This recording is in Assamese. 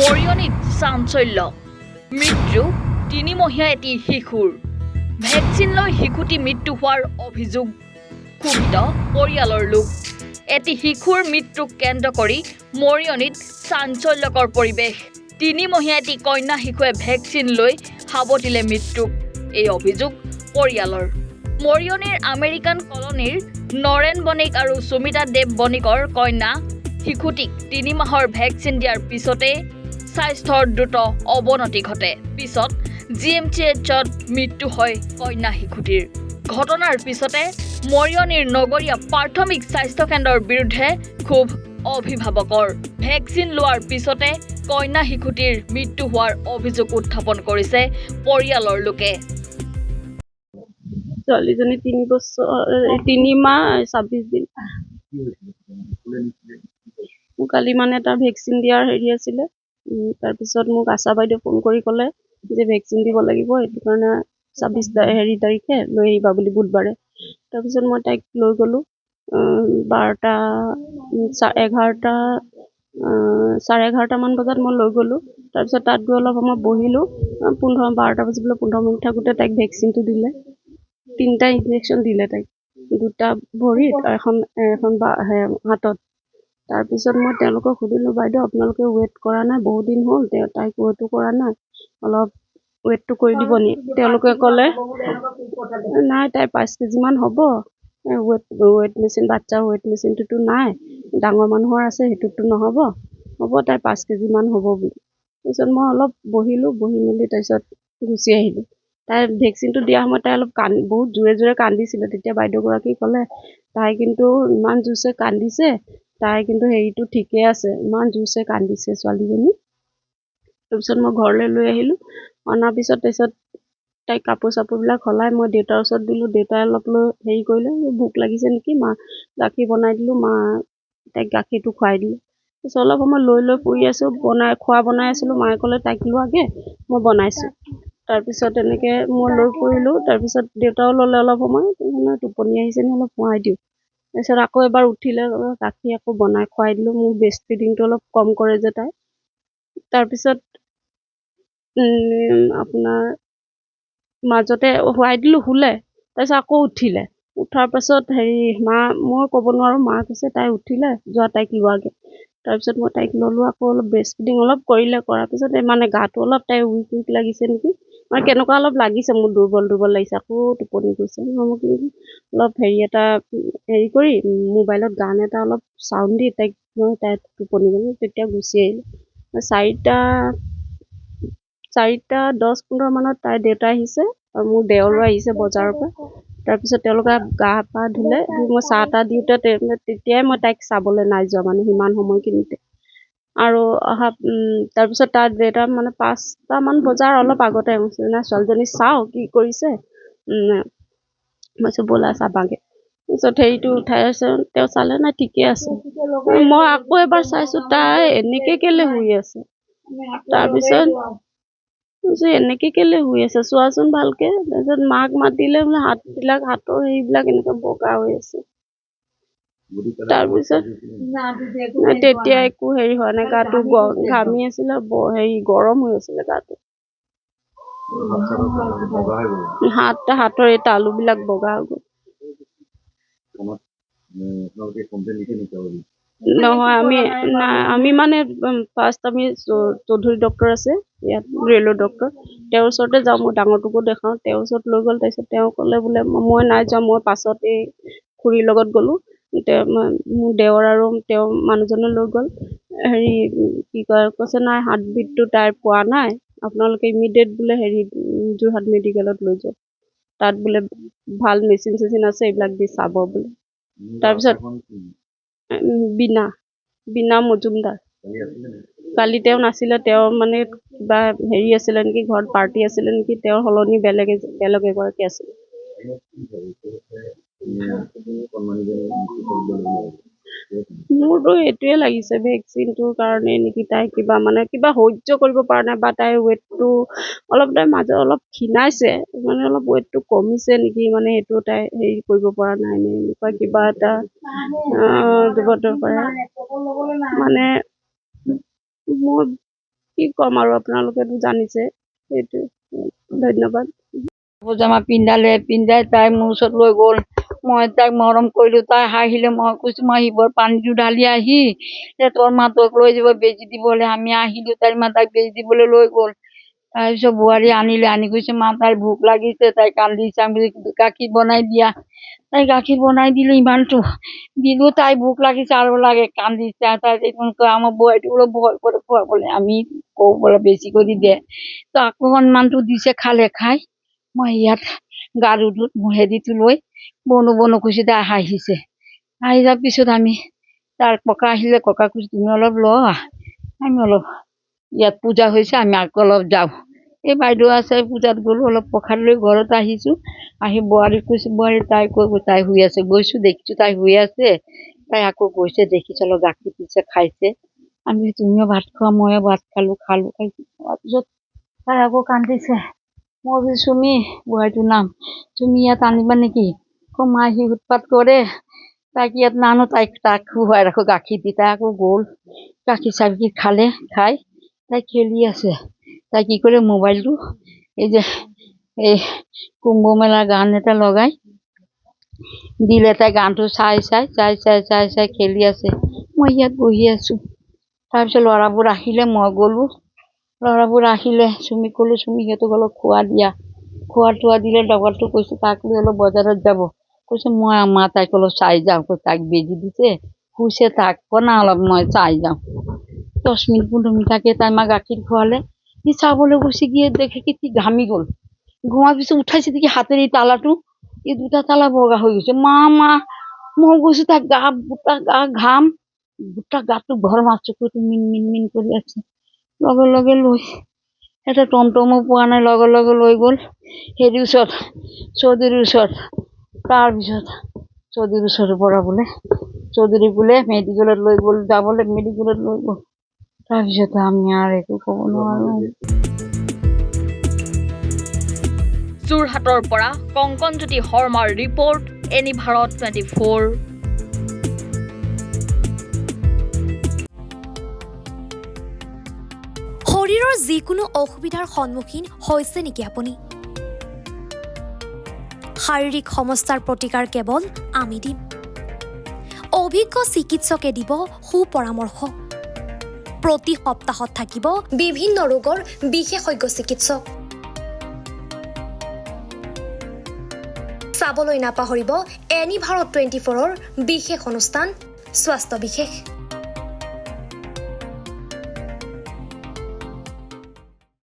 মৰিয়নিত চাঞ্চল্য মৃত্যু 3 মহীয়া এটি শিশুৰ ভেকচিন লৈ শিশুটি মৃত্যু হোৱাৰ অভিযোগ ক্ষুব্ধ পৰিয়ালৰ লোক এটি শিশুৰ মৃত্যুক কেন্দ্ৰ কৰি মৰিয়নিত চাঞ্চল্যকৰ পৰিৱেশ 3 মহীয়া এটি কন্যা শিশুৱে ভেকচিন লৈ সাৱটিলে মৃত্যুক এই অভিযোগ পৰিয়ালৰ মৰিয়নিৰ আমেৰিকান কলনীৰ নৰেন বণিক আৰু সুমিতা দেৱ বণিকৰ কন্যা শিশুটিক 3 মাহৰ ভেকচিন দিয়াৰ পিছতে স্বাস্থ্যৰ দ্ৰুত অৱনতি ঘটে পিছত জিএমচিএইচত মৃত্যু হয় কন্যা শিশুটিৰ ঘটনাৰ পিছতে মৰিয়নিৰ নগৰীয়া প্ৰাথমিক স্বাস্থ্য কেন্দ্ৰৰ বিৰুদ্ধে খুব অভিভাৱকৰ ভেকচিন লোৱাৰ পিছতে কন্যা শিশুটিৰ মৃত্যু হোৱাৰ অভিযোগ উত্থাপন কৰিছে পৰিয়ালৰ লোকে ছোৱালীজনী 3 বছৰ 3 মাহ 26 দিন মোক কালি মানে তাৰ ভেকচিন দিয়াৰ হেৰি আছিলে তাৰপিছত মোক আশা বাইদেউ ফোন কৰি ক'লে যে ভেকচিন দিব লাগিব সেইটো কাৰণে 26 তাৰিখে লৈ আহিবা বুলি বুধবাৰে তাৰপিছত মই তাইক লৈ গ'লোঁ 12টা 11টা 11:30 মান বজাত মই লৈ গ'লোঁ তাৰপিছত তাত গৈ অলপ সময় বহিলোঁ 12টা বাজিবলৈ 15 মিনিট থাকোঁতে তাইক ভেকচিনটো দিলে 3টা ইনজেকশ্যন দিলে তাইক 2টা ভৰিত আৰু এখন হাতত তাৰপিছত মই তেওঁলোকক সুধিলোঁ বাইদেউ আপোনালোকে ৱেইট কৰা নাই বহুত দিন হ'ল তাইক ৱেইটো কৰা নাই অলপ ৱেইটটো কৰি দিব নি তেওঁলোকে ক'লে নাই তাই 5 কেজিমান হ'ব ৱেইট মেচিন বাচ্চাৰ ৱেইট মেচিনটোতো নাই ডাঙৰ মানুহৰ আছে সেইটোতো নহ'ব তাই 5 কেজিমান হ'ব বুলি তাৰপিছত মই অলপ বহি মেলি তাৰপিছত গুচি আহিলোঁ তাই ভেকচিনটো দিয়া সময়ত তাই অলপ বহুত জোৰে কান্দিছিলে তেতিয়া বাইদেউগৰাকী ক'লে তাই কিন্তু ইমান জোৰছে কান্দিছে তাই কিন্তু হেৰিটো ঠিকে আছে ইমান জোৰছে কান্দিছে ছোৱালীজনী তাৰপিছত মই ঘৰলৈ লৈ আহিলোঁ অনাৰ পিছত তাৰপিছত তাইক কাপোৰ চাপোৰবিলাক সলাই মই দেউতাৰ ওচৰত দিলোঁ দেউতাই অলপ লৈ হেৰি কৰিলে ভোক লাগিছে নেকি মা গাখীৰ বনাই দিলোঁ মা তাইক গাখীৰটো খুৱাই দিলোঁ তাৰপিছত অলপ সময় লৈ ফুৰি আছোঁ বনাই আছিলোঁ মায়ে ক'লে তাইক লোৱাগে মই বনাইছোঁ তাৰপিছত এনেকৈ মই লৈ ফুৰিলোঁ তাৰপিছত দেউতাও ল'লে অলপ সময় টোপনি আহিছে নি অলপ শুৱাই দিওঁ তাৰপিছত আকৌ এবাৰ উঠিলে গাখীৰ আকৌ বনাই খুৱাই দিলোঁ মোৰ ব্ৰেষ্ট ফিডিংটো অলপ কম কৰে যে তাই তাৰপিছত আপোনাৰ মাজতে শুৱাই দিলোঁ শুলে তাৰপিছত আকৌ উঠিলে উঠাৰ পাছত হেৰি মা মই ক'ব নোৱাৰোঁ মা কৈছে তাই উঠিলে যোৱা তাইক লোৱাগে তাৰপিছত মই তাইক ল'লোঁ আকৌ অলপ ব্ৰেষ্ট ফিডিং অলপ কৰিলে কৰাৰ পিছত মানে গাটো অলপ তাই উইক লাগিছে নেকি মানে কেনেকুৱা অলপ লাগিছে মোৰ দুৰ্বল লাগিছে আকৌ টোপনি গৈছে মোক অলপ হেৰি কৰি মোবাইলত গান এটা অলপ চাউণ্ড দি তাইক টোপনি গ'লোঁ তেতিয়া গুচি আহিলোঁ 4টা 10-15 মানত তাইৰ দেউতা আহিছে আৰু মোৰ দেওৰো আহিছে বজাৰৰ পৰা তাৰপিছত তেওঁলোকে গা পা ধুলে মই চাহ তাহ দিওঁতে তেতিয়াই মই তাইক চাবলৈ নাই যোৱা মানে সিমান সময়খিনিতে আৰু তাৰপিছত তাৰ দেউতা মানে 5টামান বজাৰ অলপ আগতে আহিছে না ছোৱালীজনী চাওঁ কি কৰিছে মই ব'লা চাবাগে তাৰপিছত হেৰিটো উঠাই আছে তেওঁ চালে নাই ঠিকে আছে মই আকৌ এবাৰ চাইছোঁ তাই এনেকৈ কেলে শুই আছে তাৰপিছত এনেকৈ কেলে শুই আছে চোৱাচোন ভালকে তাৰপিছত মাক মাতিলে বোলে হাতৰ হেৰিবিলাক এনেকৈ বগা হৈ আছে তাৰপিছত তেতিয়া একো হেৰি হোৱা নাই গাটো ঘামি আছিলে হেৰি গৰম হৈ আছিলে গাটো হাতৰ এই তালুবিলাক বগা হৈ গ'ল নহয় আমি মানে ফাৰ্ষ্ট আমি চৌধুৰী ডক্টৰ আছে ইয়াত ৰেলৰ ডক্টৰ তেওঁৰ ওচৰতে যাওঁ মই ডাঙৰটোকো দেখাওঁ তেওঁৰ ওচৰত লৈ গ'ল তাৰপিছত তেওঁ ক'লে বোলে মই নাই যোৱা মই পাছত এই খুৰীৰ লগত গ'লোঁ মোৰ দেওৰ আৰু তেওঁ মানুহজনে লৈ গ'ল হেৰি কি কয় কৈছে নাই হাৰ্টবিটটো তাইৰ পোৱা নাই আপোনালোকে ইমিডিয়েট বোলে হেৰি যোৰহাট মেডিকেলত লৈ যাওক তাত বোলে ভাল মেচিন আছে এইবিলাক দি চাব বোলে তাৰপিছত বীণা মজুমদাৰ কালি তেওঁ নাছিলে তেওঁ মানে কিবা হেৰি আছিলে নেকি ঘৰত পাৰ্টি আছিলে নেকি তেওঁৰ সলনি বেলেগ এগৰাকী আছিলে মোৰতো এইটোৱে লাগিছে ভেকচিনটোৰ কাৰণে নেকি তাই কিবা সহ্য কৰিব পৰা নাই বা তাইৰ ৱেইটটো অলপ তাইৰ মাজত অলপ ক্ষীণাইছে মানে অলপ ৱেইটটো কমিছে নেকি মানে সেইটো তাই হেৰি কৰিব পৰা নাই নে এনেকুৱা কিবা এটা দিব পাৰে মানে মোৰ কি ক'ম আৰু আপোনালোকেতো জানিছে সেইটো ধন্যবাদ পজামা পিন্ধাই তাই মোৰ ওচৰত লৈ গ'ল মই তাইক মৰম কৰিলোঁ তাই হাঁহিলে মই কৈছোঁ মই শিৱৰ পানীটো ঢালি আহি তোৰ মাতক লৈ যাব বেজি দিবলৈ আমি আহিলোঁ তাইৰ মা তাইক বেজি দিবলৈ লৈ গ'ল তাৰপিছত বোৱাৰী আনি কৈছে মা তাইৰ ভোক লাগিছে তাই কান্দিছে আমি গাখীৰ বনাই দিয়া তাই গাখীৰ বনাই দিলোঁ ইমানটো দিলোঁ তাই ভোক লাগিছে আৰু লাগে কান্দিছে তাই আমাৰ বোৱাৰীটো অলপ ভয় কৰে খুৱাবলৈ আমি কওঁ বোলে বেছি কৰি দে তো আকৌ অকণমানটো দিছে খাই মই ইয়াত গাৰুটোত হেৰিটো লৈ বনো কৈছে তাই হাঁহিছে আহি যোৱাৰ পিছত আমি তাৰ ককা আহিলে ককা কৈছে তুমি অলপ লোৱা আমি অলপ ইয়াত পূজা হৈছে আমি আকৌ অলপ যাওঁ এই বাইদেউ আছে পূজাত গ'লোঁ অলপ প্ৰসাদ লৈ ঘৰত আহিছোঁ আহি বোৱাৰীক কৈছোঁ বোৱাৰী তাই তাই শুই আছে গৈছোঁ দেখিছোঁ তাই শুই আছে তাই আকৌ গৈছে দেখিছোঁ অলপ গাখীৰ পিছে খাইছে আমি তুমিও ভাত খোৱা ময়ো ভাত খালোঁ তাৰপিছত তাই আকৌ কান্দিছে মই কৈছোঁ চুমি বোৱাৰীটোৰ নাম তুমি ইয়াত আনিবা নেকি মায়ে সি উৎপাত কৰে তাইক ইয়াত নানো তাক খুৱাই ৰাখো গাখীৰ দি তাই আকৌ গ'ল গাখীৰ খাই তাই খেলি আছে তাই কি কৰে মোবাইলটো এই যে এই কুম্ভ মেলাৰ গান এটা লগাই দিলে তাই গানটো চাই খেলি আছে মই ইয়াত বহি আছোঁ তাৰপিছত ল'ৰাবোৰ আহিলে মই গ'লোঁ ল'ৰাবোৰ আহিলে চুমি ক'লোঁ চুমি সিহঁতক অলপ খোৱা দিলে লগৰটো কৈছে তাক লৈ অলপ বজাৰত যাব কৈছে মই আমাৰ তাইক অলপ চাই যাওঁ তাইক বেজি দিছে শুইছে তাক না অলপ মই চাই যাওঁ 10 মিনিট 15 মিনিট থাকে তাই মা গাখীৰ খোৱালে সি চাবলৈ গৈছে গিয়ে দেখে কি ঘামি গ'ল ঘুমাৰ পিছত উঠাইছে দেখি হাতের এই তালাটো এই দুটা তালা বগা হৈ গৈছে মা মই গৈছোঁ তাই গোটা গা ঘাম গোটা গাটো গৰম চকুটো মিন কৰি আছে লগে লৈ এটা টমটমো পোৱা নাই লগে লৈ গ'ল হেৰিৰ ওচৰত চৌধুৰীৰ ওচৰত তাৰপিছত চৌধুৰীৰ ওচৰৰ পৰা চৌধুৰী বোলে মেডিকেলত লৈ গ'ল মেডিকেলত লৈ গ'ল তাৰপিছত আমি আৰু একো ক'ব নোৱাৰোঁ যোৰহাটৰ পৰা কংকনজ্যোতি শৰ্মাৰ ৰিপৰ্ট এনি ভাৰত 24। শৰীৰৰ যিকোনো অসুবিধাৰ সন্মুখীন হৈছে নেকি আপুনি শাৰীৰিক সমস্যাৰ প্ৰতিকাৰ কেৱল আমি দিম অভিজ্ঞ চিকিৎসকে দিব সুপৰামৰ্শ প্ৰতি সপ্তাহত থাকিব বিভিন্ন ৰোগৰ বিশেষজ্ঞ চিকিৎসক চাবলৈ নাপাহৰিব এনি ভাৰত 24ৰ বিশেষ অনুষ্ঠান স্বাস্থ্য বিশেষ।